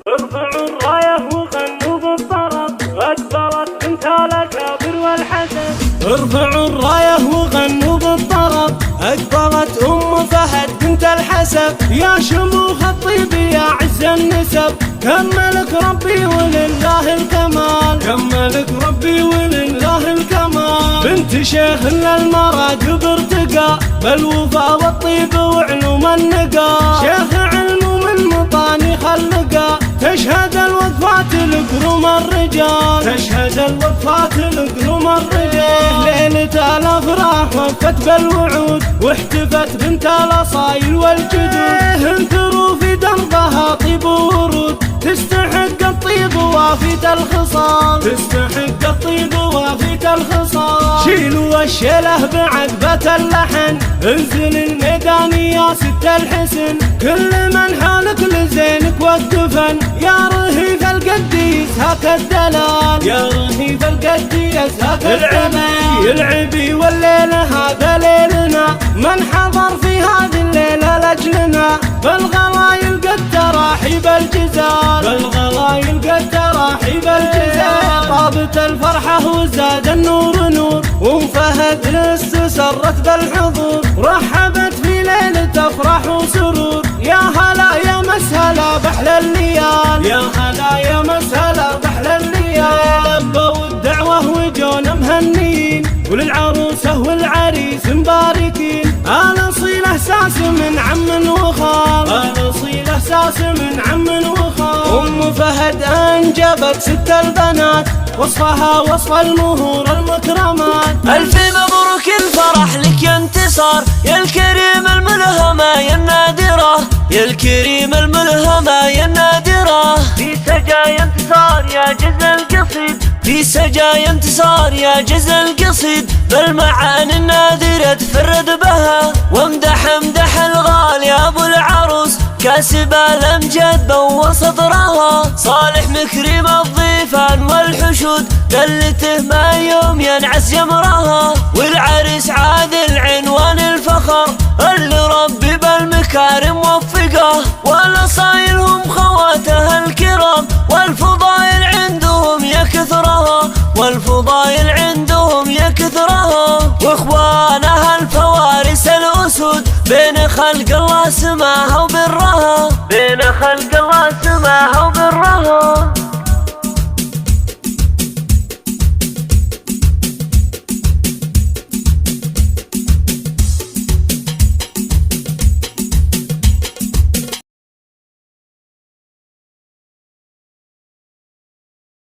ارفعوا الراية وغنوا بالطرب، أكبرت بنت الأكابر والحسن. ارفعوا الراية وغنوا بالطرب، أكبرت أم فهد بنت الحسب. يا شموخ الطيب يا عز النسب، كملك ربي ولله الكمال، كملك ربي ولله الكمال. بنت شيخ للمراد بارتقاء، بالوفا والطيب وعلوم النقاء. شيخ علم من مطاني خلقا، تشهد الوقفات لقروم الرجال، تشهد الوقفات لقروم الرجال. ليلة الافراح وفت بالوعود، واحتفت بنت الاصايل والجدود. انثروا في دربها طيب ورود، تستحق الطيب وافية الخصال، تستحق الطيب وافية الخصال. شيلوا الشيله بعذبة اللحن، انزل الميدان يا ست الحسن. كل من حالك لزينك وقفن، يا رهيف القديس هاك الدلال، يا رهيف القديس هاك الدلال. العبي والليلة هذا ليلنا، من حضر في هذه الليلة لأجلنا. بالغلايل قد تراحي بالجزال، بالغلايل قد تراحي بالجزال. طابت الفرحة وزاد النور نور، وفهد لسه سرت بالحضور. رحبت في ليلة افراح وسرور، يا هلا يا مسهلا بحلى الليال، يا هلا يا مسهلا بحلى الليال. لبوا الدعوة وجونا مهنيين، وللعروسة والعريس مباركين. الأصيل احساس من عم وخال، الأصيل احساس من عم وخال. ام فهد انجبت ست البنات، وصفها وصف المهور المكرمات. ألف مبروك الفرح لك يا انتصار، يا الكريم الملهمة يا النادرة، يا الكريم الملهمة يا النادرة. في سجايا انتصار يا جز القصيد، في سجايا انتصار يا جز القصيد. بالمعاني النادرة تفرد بها، وامدح امدح الغالي ابو العروس. كاسب الامجاد بوّ صدرها، صالح مكرم الضيفان والحشود. دلته ما يوم ينعس جمرها، والعريس عادل عنوان الفخر. اللي ربي بالمكارم وفقه، والاصايل هم خواتها الكرام. والفضايل عندهم يا كثرها، والفضايل عندهم يا كثرها. واخوانها الفوارس الاسود، بين خلق الله سماها وبرها، بين خلق الله سماها